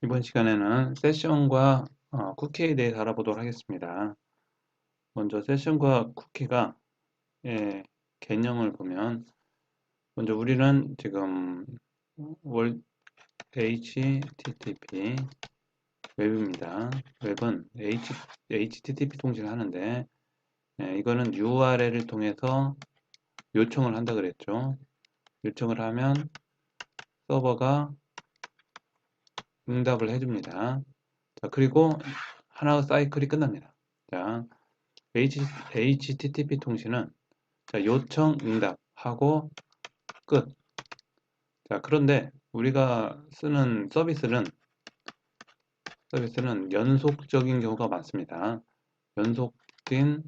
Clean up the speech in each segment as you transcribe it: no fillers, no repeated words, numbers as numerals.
이번 시간에는 세션과 쿠키에 대해서 알아보도록 하겠습니다. 먼저 세션과 쿠키가 개념을 보면 먼저 우리는 지금 월 HTTP 웹입니다. 웹은 HTTP 통신을 하는데 이거는 URL을 통해서 요청을 한다 그랬죠. 요청을 하면 서버가 응답을 해줍니다. 자, 그리고 하나의 사이클이 끝납니다. 자, HTTP 통신은 자, 요청 응답하고 끝. 자, 그런데 우리가 쓰는 서비스는 연속적인 경우가 많습니다. 연속된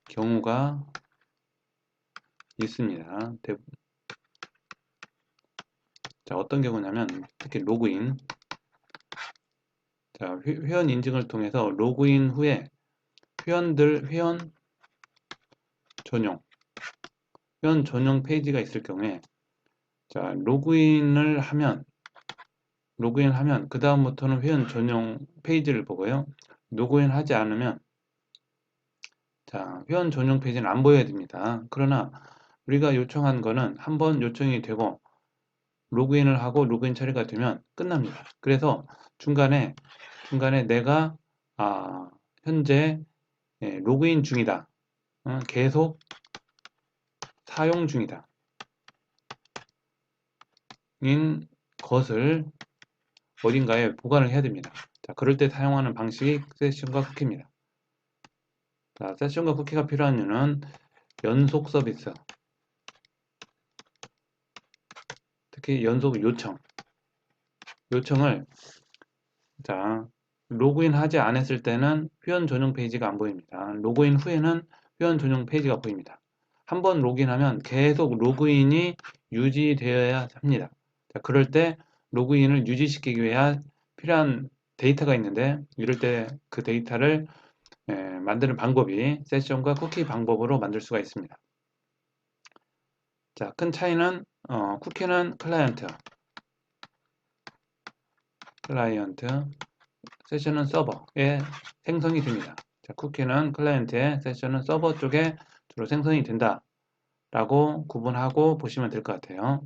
경우가 있습니다. 자, 어떤 경우냐면 특히 로그인. 자, 회원 인증을 통해서 로그인 후에 회원 전용 페이지가 있을 경우에 자, 로그인하면 그 다음부터는 회원 전용 페이지를 보고요. 로그인하지 않으면 자, 회원 전용 페이지는 안 보여야 됩니다. 그러나 우리가 요청한 거는 한번 요청이 되고 로그인을 하고 로그인 처리가 되면 끝납니다. 그래서 중간에 내가 현재 로그인 중이다. 계속 사용 중이다. 인 것을 어딘가에 보관을 해야 됩니다. 자, 그럴 때 사용하는 방식이 세션과 쿠키입니다. 자, 세션과 쿠키가 필요한 이유는 연속 서비스, 특히 연속 요청을 자, 로그인 하지 않았을 때는 회원 전용 페이지가 안 보입니다. 로그인 후에는 회원 전용 페이지가 보입니다. 한번 로그인하면 계속 로그인이 유지되어야 합니다. 자, 그럴 때 로그인을 유지시키기 위해 필요한 데이터가 있는데 이럴 때 그 데이터를 만드는 방법이 세션과 쿠키 방법으로 만들 수가 있습니다. 자, 큰 차이는 쿠키는 클라이언트, 세션은 서버에 생성이 됩니다. 자, 쿠키는 클라이언트에, 세션은 서버 쪽에 주로 생성이 된다 라고 구분하고 보시면 될 것 같아요.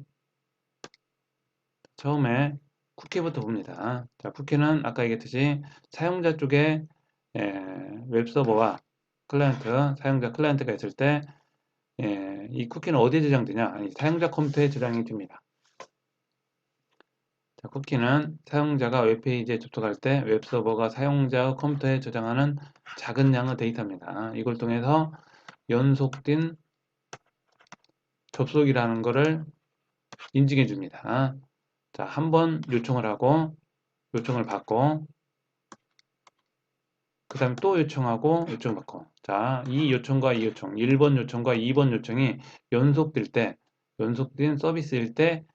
처음에 쿠키부터 봅니다. 자, 쿠키는 아까 얘기했듯이 사용자 쪽에 웹서버와 사용자 클라이언트가 있을 때 이 쿠키는 어디에 저장되냐? 사용자 컴퓨터에 저장이 됩니다. 자, 쿠키는 사용자가 웹페이지에 접속할 때 웹서버가 사용자 컴퓨터에 저장하는 작은 양의 데이터입니다. 이걸 통해서 연속된 접속이라는 것을 인증해 줍니다. 자, 한번 요청을 하고 요청을 받고 그 다음에 또 요청하고 요청을 받고 자, 이 요청과 이 요청 1번 요청과 2번 요청이 연속된 서비스일 때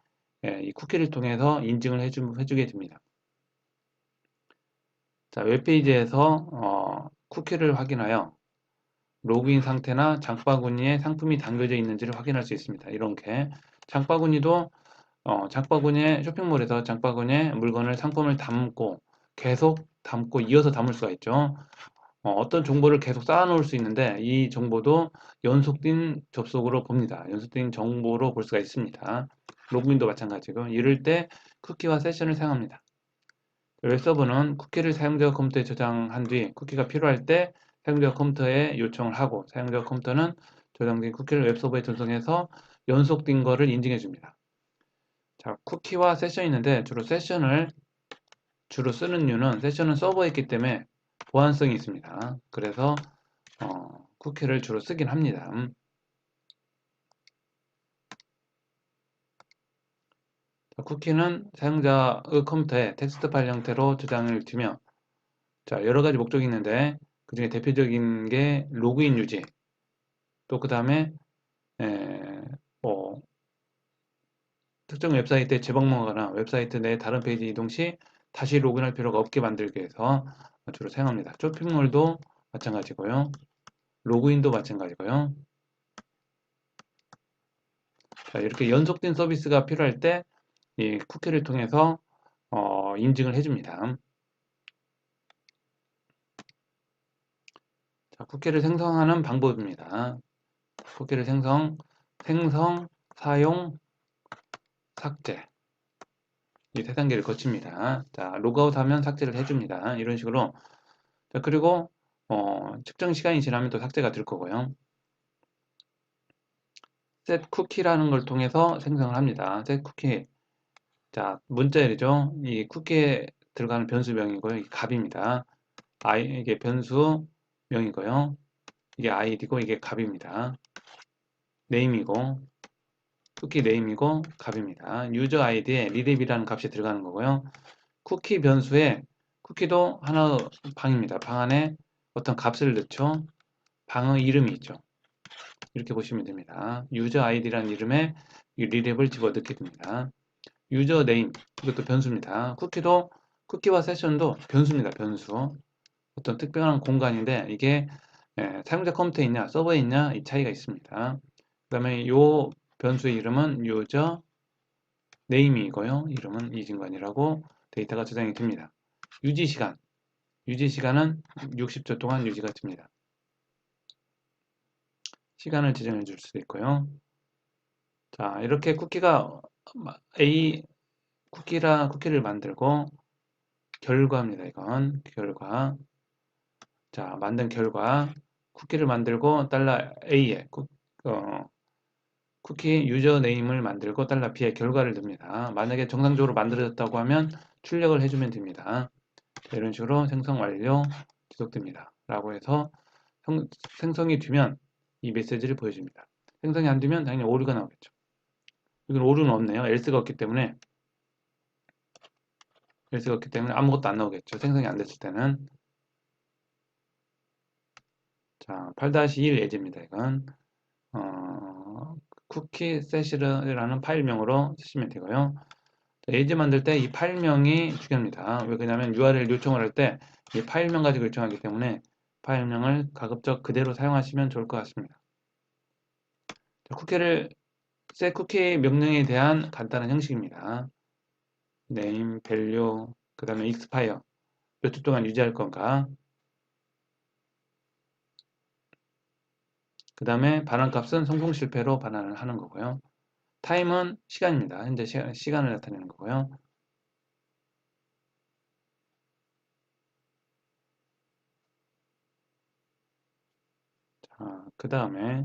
이 쿠키를 통해서 인증을 해주게 됩니다. 자, 웹페이지에서 쿠키를 확인하여 로그인 상태나 장바구니에 상품이 담겨져 있는지를 확인할 수 있습니다. 이렇게 장바구니도 장바구니에 쇼핑몰에서 장바구니에 상품을 담고 계속 담고 이어서 담을 수가 있죠. 어떤 정보를 계속 쌓아놓을 수 있는데 이 정보도 연속된 접속으로 봅니다. 연속된 정보로 볼 수가 있습니다. 로그인도 마찬가지고 이럴 때 쿠키와 세션을 사용합니다. 웹서버는 쿠키를 사용자 컴퓨터에 저장한 뒤 쿠키가 필요할 때 사용자 컴퓨터에 요청을 하고 사용자 컴퓨터는 저장된 쿠키를 웹서버에 전송해서 연속된 거를 인증해 줍니다. 자, 쿠키와 세션이 있는데 주로 쓰는 이유는 세션은 서버에 있기 때문에 보안성이 있습니다. 그래서 쿠키를 주로 쓰긴 합니다. 자, 쿠키는 사용자의 컴퓨터에 텍스트 파일 형태로 저장을 두며 자, 여러 가지 목적이 있는데 그 중에 대표적인 게 로그인 유지 또 그 다음에 뭐 특정 웹사이트에 재방문하거나 웹사이트 내 다른 페이지 이동 시 다시 로그인할 필요가 없게 만들기 위해서 주로 사용합니다. 쇼핑몰도 마찬가지고요. 로그인도 마찬가지고요. 자, 이렇게 연속된 서비스가 필요할 때 이 쿠키를 통해서 인증을 해줍니다. 자, 쿠키를 생성하는 방법입니다. 쿠키를 생성, 사용, 삭제. 이 세 단계를 거칩니다. 자, 로그아웃 하면 삭제를 해줍니다. 이런 식으로. 자, 그리고, 측정 시간이 지나면 또 삭제가 될 거고요. set 쿠키라는 걸 통해서 생성을 합니다. set 쿠키. 자, 문자열이죠. 이 쿠키에 들어가는 변수명이고요. 이게 값입니다. 이게 변수명이고요. 이게 id고 이게 값입니다. 네임이고 쿠키 네임이고 값입니다. 유저 아이디에 리랩이라는 값이 들어가는 거고요. 쿠키 변수에 쿠키도 하나 방입니다. 방 안에 어떤 값을 넣죠. 방의 이름이 있죠. 이렇게 보시면 됩니다. 유저 아이디라는 이름에 이 리랩을 집어넣게 됩니다. 유저 네임 이것도 변수입니다. 쿠키와 세션도 변수입니다. 변수. 어떤 특별한 공간인데 이게 사용자 컴퓨터에 있냐 서버에 있냐 이 차이가 있습니다. 그 다음에 이 변수의 이름은 유저 네임이고요. 이름은 이진관이라고 데이터가 저장이 됩니다. 유지시간은 60초 동안 유지가 됩니다. 시간을 지정해 줄 수도 있고요. 자, 이렇게 쿠키를 만들고 결과입니다. 이건 결과. 자, 만든 결과 쿠키를 만들고 $A에 쿠키 유저 네임을 만들고 $B에 결과를 넣습니다. 만약에 정상적으로 만들어졌다고 하면 출력을 해주면 됩니다. 이런 식으로 생성 완료 지속됩니다. 라고 해서 생성이 되면 이 메시지를 보여줍니다. 생성이 안 되면 당연히 오류가 나오겠죠. 이건 오류는 없네요. else가 없기 때문에 아무것도 안 나오겠죠. 생성이 안 됐을 때는. 자, 8-1 예제입니다. 이건 쿠키 셋이라는 파일명으로 쓰시면 되고요. 예제 만들 때 이 파일명이 중요합니다. 왜 그러냐면 URL 요청을 할 때 이 파일명 가지고 요청하기 때문에 파일명을 가급적 그대로 사용하시면 좋을 것 같습니다. 자, set 쿠키 명령에 대한 간단한 형식입니다. name, value, 그 다음에 expire 몇 주 동안 유지할 건가, 그 다음에 반환값은 성공 실패로 반환을 하는 거고요. time은 시간입니다. 현재 시간을 나타내는 거고요. 자, 그 다음에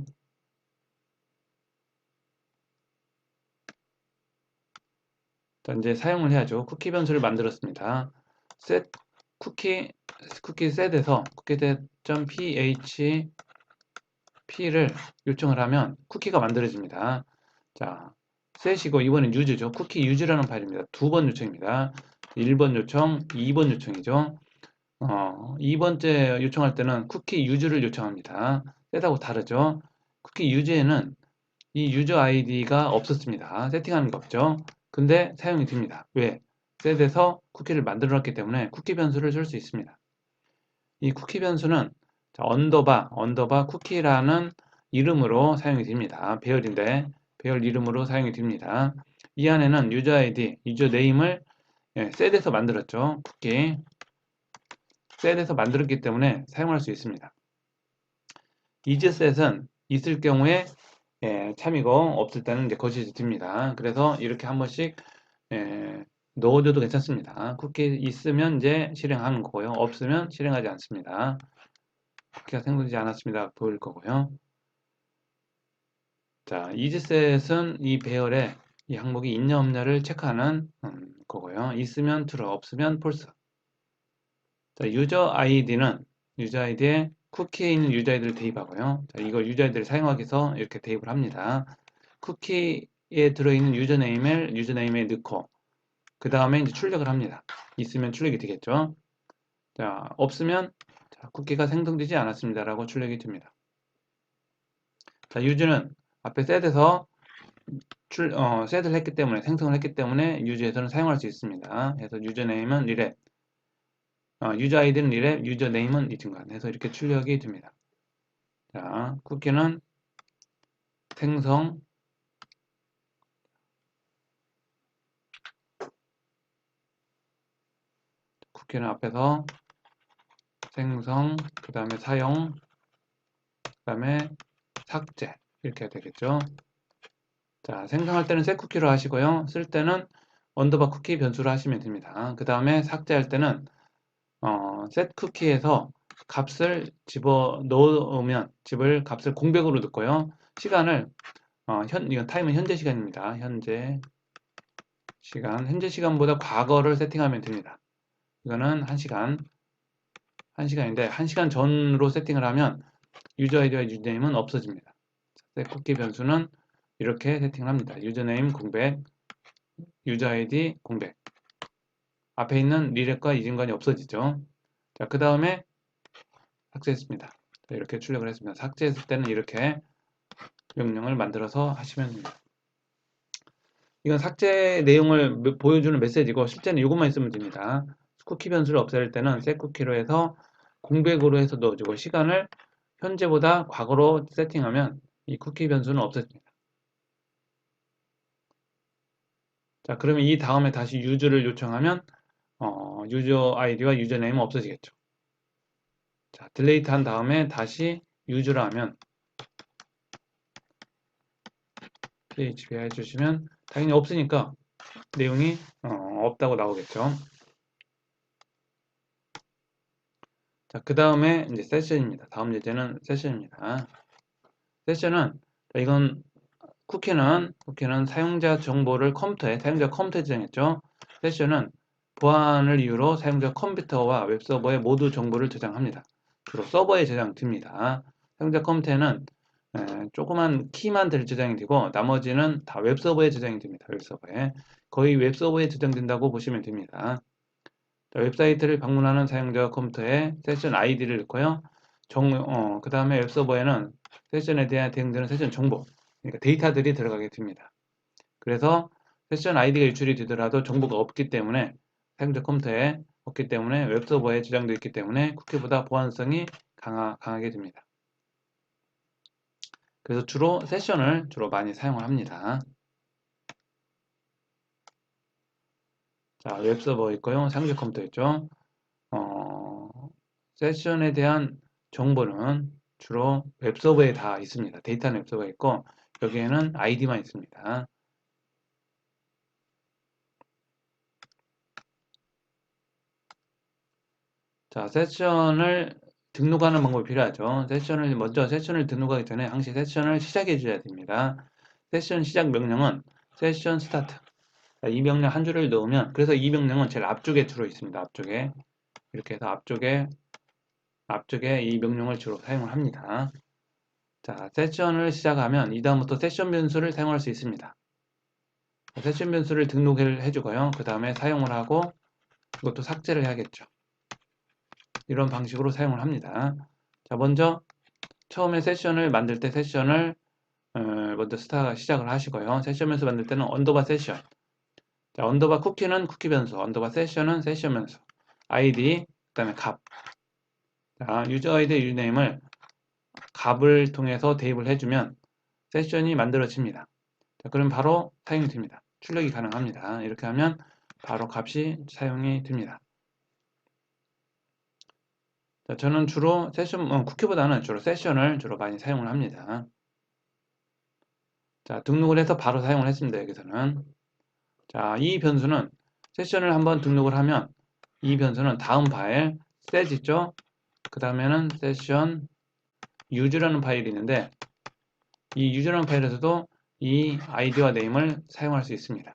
이제 사용을 해야죠. 쿠키 변수를 만들었습니다. set 쿠키 set에서 쿠키set.php를 요청을 하면 쿠키가 만들어집니다. 자, set이고 이번엔 use죠. 쿠키 use라는 파일입니다. 두 번 요청입니다. 1번 요청, 2번 요청이죠. 2번째 요청할 때는 쿠키 use를 요청합니다. set하고 다르죠. 쿠키 use에는 이 유저 아이디가 없었습니다. 세팅하는 거 없죠. 근데 사용이 됩니다. 왜? set에서 쿠키를 만들어 놨기 때문에 쿠키 변수를 쓸 수 있습니다. 이 쿠키 변수는 언더바 쿠키라는 이름으로 사용이 됩니다. 배열인데 배열 이름으로 사용이 됩니다. 이 안에는 유저 아이디, 유저 네임을 set에서 만들었죠. 쿠키 set에서 만들었기 때문에 사용할 수 있습니다. isset은 있을 경우에 참이고 없을 때는 이제 거짓이 됩니다. 그래서 이렇게 한 번씩 넣어줘도 괜찮습니다. 쿠키 있으면 이제 실행하는 거고요. 없으면 실행하지 않습니다. 쿠키가 생성되지 않았습니다. 보일 거고요. 자, isset은 이 배열에 이 항목이 있냐 없냐를 체크하는 거고요. 있으면 true, 없으면 false. 자, 유저 아이디에 쿠키에 있는 유저 아이디를 대입하고요. 자, 이걸 유저 아이디를 사용하기 위해서 이렇게 대입을 합니다. 쿠키에 들어있는 유저네임에 넣고 그 다음에 이제 출력을 합니다. 있으면 출력이 되겠죠. 자, 없으면 쿠키가 생성되지 않았습니다. 라고 출력이 됩니다. 자, 유저는 앞에 set에서 set을 했기 때문에 생성을 했기 때문에 유저에서는 사용할 수 있습니다. 그래서 유저네임은 리랩, 유저 아이디는 리랩, 유저네임은 이중간 해서 이렇게 출력이 됩니다. 자, 쿠키는 생성 쿠키는 앞에서 생성, 그 다음에 사용, 그 다음에 삭제 이렇게 되겠죠. 자, 생성할 때는 set 쿠키로 하시고요. 쓸 때는 언더바 쿠키 변수로 하시면 됩니다. 그 다음에 삭제할 때는 set 쿠키에서 값을 집어 넣으면 값을 공백으로 넣고요. 시간을 이건 타임은 현재 시간입니다. 현재 시간보다 과거를 세팅하면 됩니다. 이거는 1시간인데 1시간 전으로 세팅을 하면 유저 아이디와 유저네임은 없어집니다. set 쿠키 변수는 이렇게 세팅을 합니다. 유저네임 공백, 유저 아이디 공백. 앞에 있는 리렉과 이중간이 없어지죠. 자, 그 다음에 삭제했습니다. 자, 이렇게 출력을 했습니다. 삭제했을 때는 이렇게 명령을 만들어서 하시면 됩니다. 이건 삭제 내용을 보여주는 메시지고 실제는 이것만 있으면 됩니다. 쿠키 변수를 없앨 때는 set 쿠키로 해서 공백으로 해서 넣어주고 시간을 현재보다 과거로 세팅하면 이 쿠키 변수는 없어집니다. 자, 그러면 이 다음에 다시 유저를 요청하면 유저 아이디와 유저네임은 없어지겠죠. 자, 딜레이트 한 다음에 다시 유저를 하면 php 해주시면 당연히 없으니까 내용이 없다고 나오겠죠. 자, 그 다음에 이제 세션입니다. 다음 예제는 세션입니다. 세션은 이건 쿠키는 사용자 정보를 사용자 컴퓨터에 저장했죠. 세션은 보안을 이유로 사용자 컴퓨터와 웹서버에 모두 정보를 저장합니다. 주로 서버에 저장됩니다. 사용자 컴퓨터에는 조그만 키만 저장이 되고 나머지는 다 웹서버에 저장이 됩니다. 웹서버에 거의 웹서버에 저장된다고 보시면 됩니다. 자, 웹사이트를 방문하는 사용자 컴퓨터에 세션 아이디를 넣고요. 그 다음에 웹서버에는 세션에 대한 대응되는 세션 정보, 그러니까 데이터들이 들어가게 됩니다. 그래서 세션 아이디가 유출이 되더라도 정보가 없기 때문에 사용자 컴퓨터에 없기 때문에 웹서버에 저장되어 있기 때문에 쿠키보다 보안성이 강하게 됩니다. 그래서 세션을 주로 많이 사용을 합니다. 자, 웹서버 있고요. 사용자 컴퓨터 있죠. 세션에 대한 정보는 주로 웹서버에 다 있습니다. 데이터는 웹서버에 있고 여기에는 아이디만 있습니다. 자, 세션을 등록하는 방법이 필요하죠. 먼저 세션을 등록하기 전에 항시 세션을 시작해 줘야 됩니다. 세션 시작 명령은 세션 스타트. 이 명령 한 줄을 넣으면 그래서 이 명령은 제일 앞쪽에 주로 있습니다. 앞쪽에 이렇게 해서 앞쪽에 이 명령을 주로 사용을 합니다. 자, 세션을 시작하면 이 다음부터 세션 변수를 사용할 수 있습니다. 세션 변수를 등록을 해주고요. 그 다음에 사용을 하고 이것도 삭제를 해야겠죠. 이런 방식으로 사용을 합니다. 자, 먼저 처음에 세션을 만들 때 세션을 먼저 시작을 하시고요. 세션 변수 만들 때는 언더바 세션. 자, 언더바 쿠키는 쿠키 변수, 언더바 세션은 세션 변수. 아이디, 그 다음에 값. 자, 유저 아이디, 유저네임을 값을 통해서 대입을 해주면 세션이 만들어집니다. 자, 그럼 바로 사용이 됩니다. 출력이 가능합니다. 이렇게 하면 바로 값이 사용이 됩니다. 자, 저는 주로 쿠키보다는 주로 세션을 주로 많이 사용을 합니다. 자, 등록을 해서 바로 사용을 했습니다. 여기서는. 자, 이 변수는 세션을 한번 등록을 하면 이 변수는 다음 파일 set 있죠? 그 다음에는 세션 use라는 파일이 있는데 이 use라는 파일에서도 이 아이디와 네임을 사용할 수 있습니다.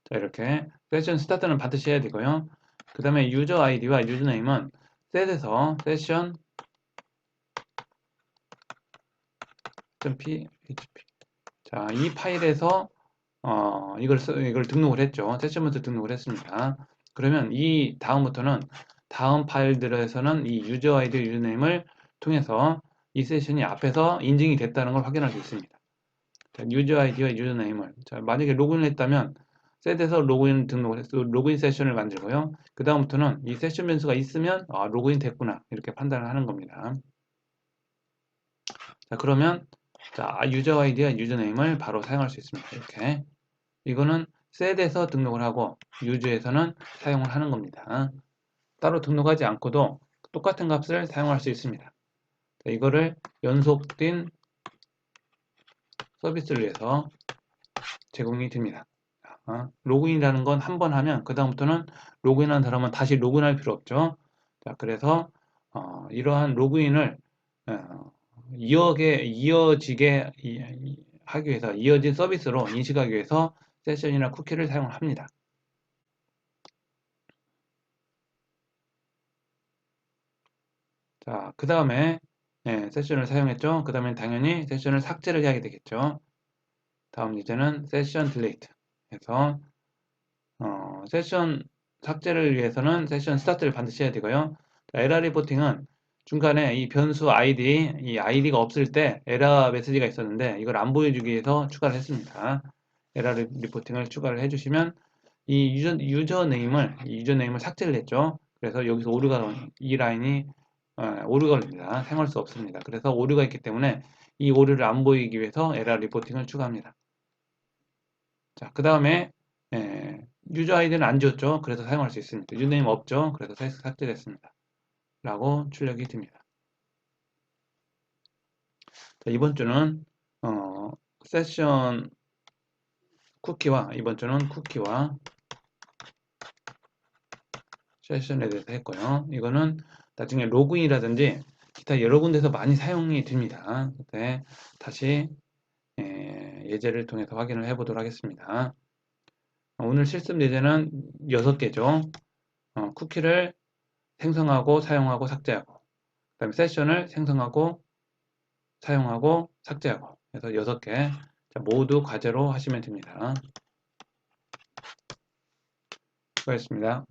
자, 이렇게 세션 스타트는 반드시 해야 되고요. 그 다음에 유저 아이디와 유저 네임은 set에서 세션 .php 자, 이 파일에서 이걸 등록을 했죠. 세션부터 등록을 했습니다. 그러면 이 다음부터는 다음 파일들에서는 이 유저 아이디 유저네임을 통해서 이 세션이 앞에서 인증이 됐다는 걸 확인할 수 있습니다. 자, 유저 아이디와 유저네임을 만약에 로그인을 했다면 셋에서 로그인 세션을 만들고요. 그 다음부터는 이 세션 변수가 있으면 로그인 됐구나 이렇게 판단을 하는 겁니다. 자, 그러면 유저 아이디와 유저네임을 바로 사용할 수 있습니다. 이렇게 이거는 set에서 등록을 하고 use에서는 사용을 하는 겁니다. 따로 등록하지 않고도 똑같은 값을 사용할 수 있습니다. 이거를 연속된 서비스를 위해서 제공이 됩니다. 로그인이라는 건 한 번 하면 그 다음부터는 로그인한 사람은 다시 로그인할 필요 없죠. 자, 그래서 이러한 로그인을 이어지게 하기 위해서 이어진 서비스로 인식하기 위해서 세션이나 쿠키를 사용을 합니다. 자, 그 다음에 세션을 사용했죠. 그 다음에 당연히 세션을 삭제를 해야 되겠죠. 다음 이제는 세션 딜리트 해서 세션 삭제를 위해서는 세션 스타트를 반드시 해야 되고요. 에러 리포팅은 중간에 이 변수 id, 이 id가 없을 때 에러 메시지가 있었는데 이걸 안 보여주기 위해서 추가를 했습니다. 에러 리포팅을 추가를 해주시면 이 유저네임을 삭제를 했죠. 그래서 여기서 이 라인이 오류가 걸립니다. 사용할 수 없습니다. 그래서 오류가 있기 때문에 이 오류를 안 보이기 위해서 에러 리포팅을 추가합니다. 자, 그 다음에 유저 아이디는 안 지웠죠. 그래서 사용할 수 있습니다. 유저네임 없죠. 그래서 삭제됐습니다. 라고 출력이 됩니다. 자, 이번 주는 세션 쿠키와 이번 주는 쿠키와 세션에 대해서 했고요. 이거는 나중에 로그인이라든지 기타 여러 군데서 많이 사용이 됩니다. 그때 다시 예제를 통해서 확인을 해보도록 하겠습니다. 오늘 실습 예제는 6개죠. 쿠키를 생성하고 사용하고 삭제하고 그 다음에 세션을 생성하고 사용하고 삭제하고 그래서 6개 모두 과제로 하시면 됩니다. 수고하셨습니다.